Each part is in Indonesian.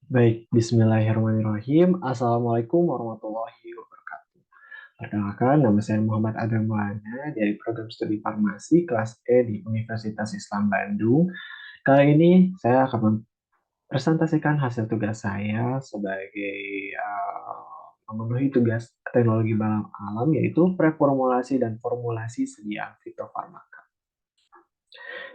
Baik, Bismillahirrahmanirrahim. Assalamualaikum warahmatullahi wabarakatuh. Perkenalkan, nama saya Muhammad Adam Maulana dari program studi farmasi kelas E di Universitas Islam Bandung. Kali ini saya akan mempresentasikan hasil tugas saya sebagai memenuhi tugas teknologi bahan alam, yaitu preformulasi dan formulasi sedia fitofarmaka.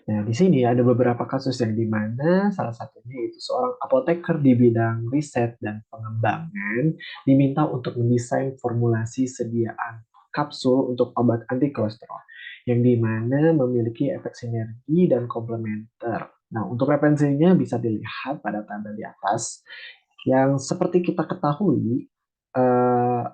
Nah, di sini ada beberapa kasus yang di mana salah satunya itu seorang apoteker di bidang riset dan pengembangan diminta untuk mendesain formulasi sediaan kapsul untuk obat anti kolesterol yang di mana memiliki efek sinergi dan komplementer. Nah, untuk referensinya bisa dilihat pada tabel di atas yang seperti kita ketahui eh,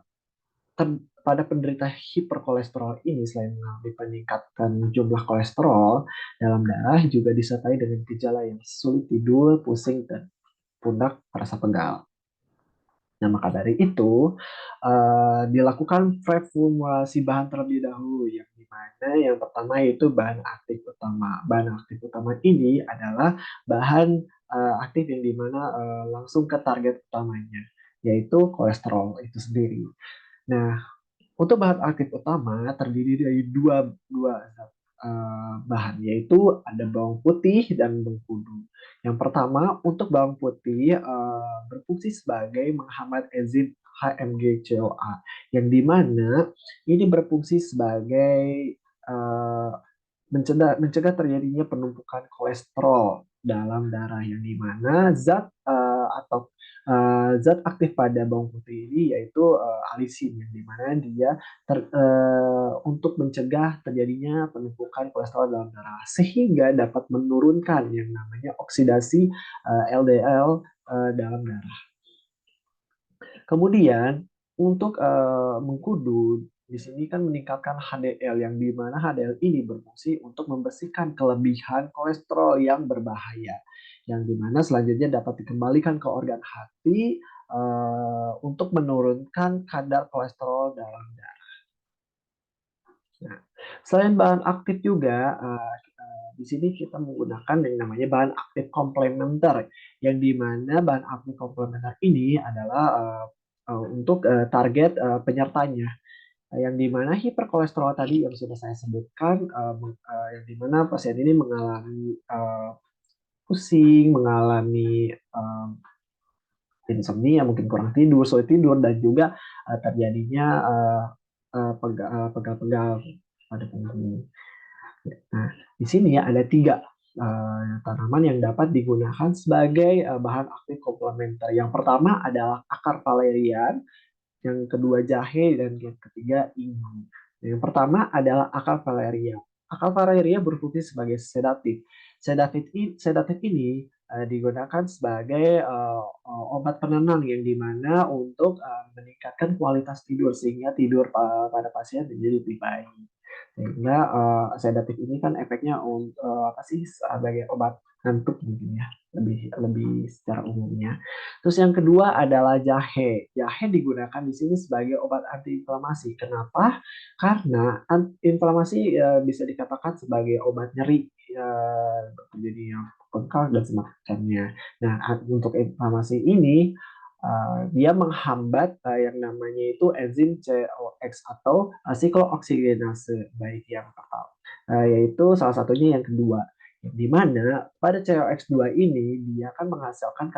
pada penderita hiperkolesterol ini selain mengalami peningkatan jumlah kolesterol dalam darah juga disertai dengan gejala yang sulit tidur, pusing, dan pundak terasa pegal. Nah, maka dari itu dilakukan preformulasi bahan terlebih dahulu yang dimana yang pertama yaitu bahan aktif utama. Bahan aktif utama ini adalah bahan aktif yang dimana langsung ke target utamanya, yaitu kolesterol itu sendiri. Nah, untuk bahan aktif utama terdiri dari dua zat bahan, yaitu ada bawang putih dan mengkudu. Yang pertama, untuk bawang putih berfungsi sebagai menghambat enzim HMG-CoA, yang dimana ini berfungsi sebagai eh, mencegah terjadinya penumpukan kolesterol dalam darah yang dimana zat aktif pada bawang putih ini yaitu alisin yang dimana dia untuk mencegah terjadinya penumpukan kolesterol dalam darah sehingga dapat menurunkan yang namanya oksidasi LDL dalam darah. Kemudian untuk mengkudu di sini kan meningkatkan HDL yang di mana HDL ini berfungsi untuk membersihkan kelebihan kolesterol yang berbahaya yang di mana selanjutnya dapat dikembalikan ke organ hati untuk menurunkan kadar kolesterol dalam darah. Nah, selain bahan aktif juga di sini kita menggunakan yang namanya bahan aktif komplementer yang di mana bahan aktif komplementer ini adalah untuk target penyertanya yang di mana hiperkolesterol tadi yang sudah saya sebutkan yang di mana pasien ini mengalami pusing, mengalami insomnia, mungkin kurang tidur, sulit tidur dan juga terjadinya pegal-pegal pada punggung. Nah, di sini ya ada tiga tanaman yang dapat digunakan sebagai bahan aktif komplementer. Yang pertama adalah akar valerian, yang kedua jahe, dan yang ketiga inggu. Yang pertama adalah akar valeria. Akar valeria berfungsi sebagai sedatif. Sedatif ini digunakan sebagai obat penenang yang dimana untuk meningkatkan kualitas tidur sehingga tidur pada pasien menjadi lebih baik. Sehingga sedatif ini kan efeknya apa sih sebagai obat ngantuk mungkin ya lebih lebih secara umumnya. Terus yang kedua adalah jahe. Jahe digunakan di sini sebagai obat antiinflamasi. Kenapa? Karena inflamasi bisa dikatakan sebagai obat nyeri jadi yang bengkak dan semacamnya. Nah, untuk inflamasi ini dia menghambat yang namanya itu enzim COX atau siklooksigenase baik yang pertama, yaitu salah satunya yang kedua. Yang di mana pada COX-2 ini dia akan menghasilkan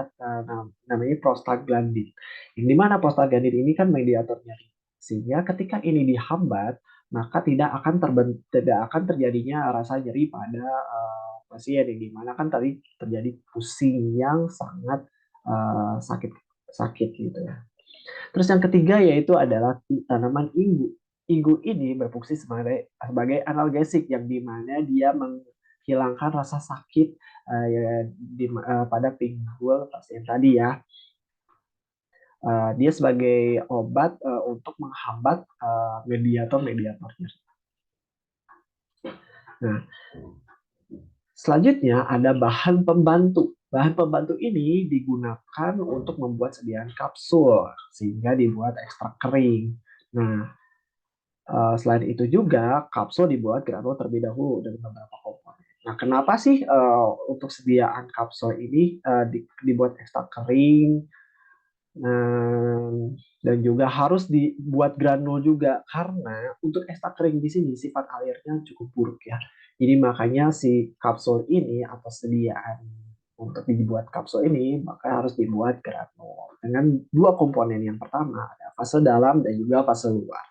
namanya prostaglandin. Yang di mana prostaglandin ini kan mediator nyeri. Sehingga ketika ini dihambat, maka tidak akan terjadinya rasa nyeri pada pasien yang dimana kan tadi terjadi pusing yang sangat sakit sakit gitu ya. Terus yang ketiga yaitu adalah tanaman inggu. Inggu ini berfungsi sebagai analgesik yang dimana dia menghilangkan rasa sakit pada pinggul pasien tadi ya. Dia sebagai obat untuk menghambat mediator-mediatornya. Nah, selanjutnya ada bahan pembantu. Bahan pembantu ini digunakan untuk membuat sediaan kapsul sehingga dibuat ekstrak kering. Nah, selain itu juga kapsul dibuat granul terlebih dahulu dengan beberapa komponen. Nah, kenapa sih untuk sediaan kapsul ini dibuat ekstra kering, dan juga harus dibuat granul juga karena untuk ekstra kering di sini sifat alirnya cukup buruk ya. Jadi makanya si kapsul ini atau sediaan untuk dibuat kapsul ini maka harus dibuat granul dengan dua komponen. Yang pertama ada fase dalam dan juga fase luar.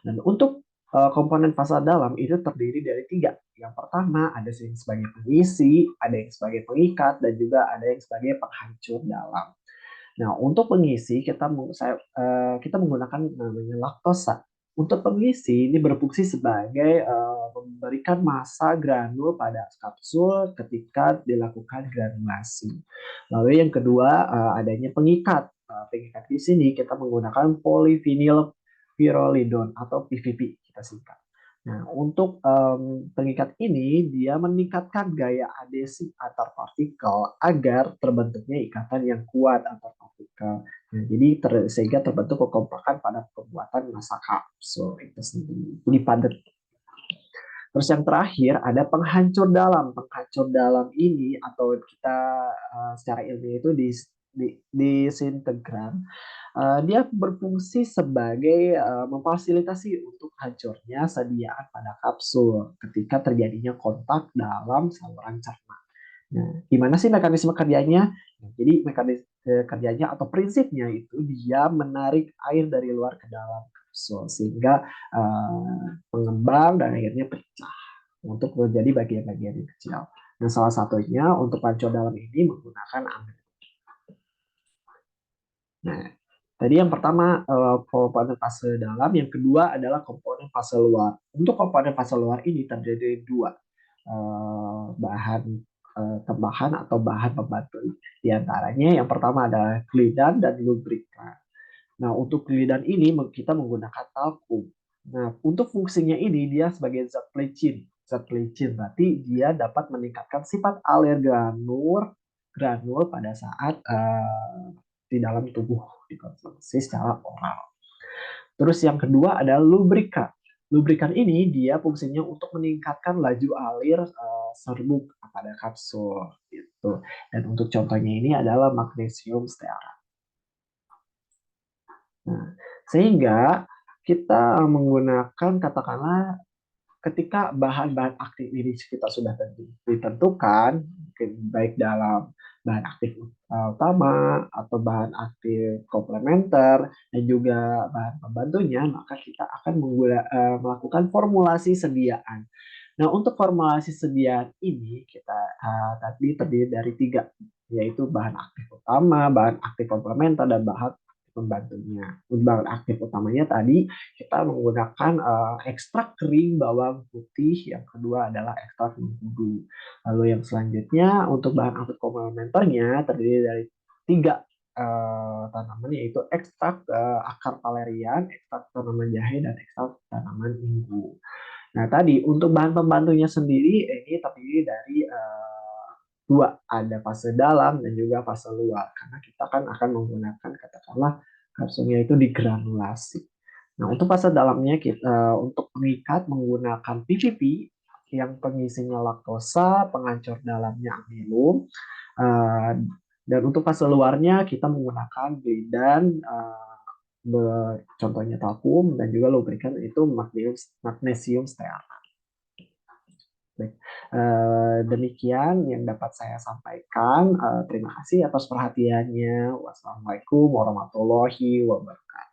Dan untuk komponen fase dalam itu terdiri dari tiga. Yang pertama ada yang sebagai pengisi, ada yang sebagai pengikat, dan juga ada yang sebagai penghancur dalam. Nah, untuk pengisi kita menggunakan namanya laktosa. Untuk pengisi ini berfungsi sebagai memberikan massa granul pada kapsul ketika dilakukan granulasi. Lalu yang kedua adanya pengikat. Pengikat di sini kita menggunakan polyvinyl pyrrolidone atau PVP kita singkat. Nah, untuk pengikat ini dia meningkatkan gaya adesi antar partikel agar terbentuknya ikatan yang kuat antar partikel. Nah, jadi sehingga terbentuk kekompakan pada pembuatan massa kapsul itu sendiri. Jadi padat. Terus yang terakhir ada penghancur dalam. Penghancur dalam ini atau kita secara ilmiah itu disintegran. Dia berfungsi sebagai memfasilitasi untuk hancurnya sediaan pada kapsul ketika terjadinya kontak dalam saluran cerna. Nah, gimana sih mekanisme kerjanya? Nah, jadi mekanisme kerjanya atau prinsipnya itu dia menarik air dari luar ke dalam kapsul sehingga mengembang dan akhirnya pecah untuk menjadi bagian-bagian yang kecil. Nah, salah satunya untuk pancur dalam ini menggunakan amil. Nah, tadi yang pertama komponen fase dalam, yang kedua adalah komponen fase luar. Untuk komponen fase luar ini terdiri dari dua bahan tambahan atau bahan pembantu. Di antaranya yang pertama adalah glidan dan lubrikan. Nah, untuk glidan ini kita menggunakan talkum. Nah, untuk fungsinya ini dia sebagai zat pelicin. Zat pelicin berarti dia dapat meningkatkan sifat aler granul pada saat di dalam tubuh dikonsumsi secara oral. Terus yang kedua adalah lubrikan. Lubrikan ini dia fungsinya untuk meningkatkan laju alir serbuk pada kapsul gitu. Dan untuk contohnya ini adalah magnesium stearat. Nah, sehingga kita menggunakan katakanlah ketika bahan-bahan aktif ini kita sudah ditentukan, baik dalam bahan aktif utama atau bahan aktif komplementer dan juga bahan pembantunya, maka kita akan melakukan formulasi sediaan. Nah, untuk formulasi sediaan ini kita tadi terdiri dari tiga, yaitu bahan aktif utama, bahan aktif komplementer, dan bahan pembantunya. Bahan aktif utamanya tadi kita menggunakan ekstrak kering bawang putih, yang kedua adalah ekstrak mengkudu. Lalu yang selanjutnya untuk bahan aktif komplementernya terdiri dari tiga tanaman, yaitu ekstrak akar valerian, ekstrak tanaman jahe, dan ekstrak tanaman inggu. Nah, tadi untuk bahan pembantunya sendiri ini terdiri dari dua, ada fase dalam dan juga fase luar. Karena kita kan akan menggunakan katakanlah kapsulnya itu digranulasi. Nah, untuk fase dalamnya kita untuk pengikat menggunakan PVP yang pengisinya laktosa, penghancur dalamnya amilum, uh, dan untuk fase luarnya kita menggunakan glidan, contohnya talkum, dan juga lubrikan itu magnesium stearat. Baik. Demikian yang dapat saya sampaikan. Terima kasih atas perhatiannya. Wassalamualaikum warahmatullahi wabarakatuh.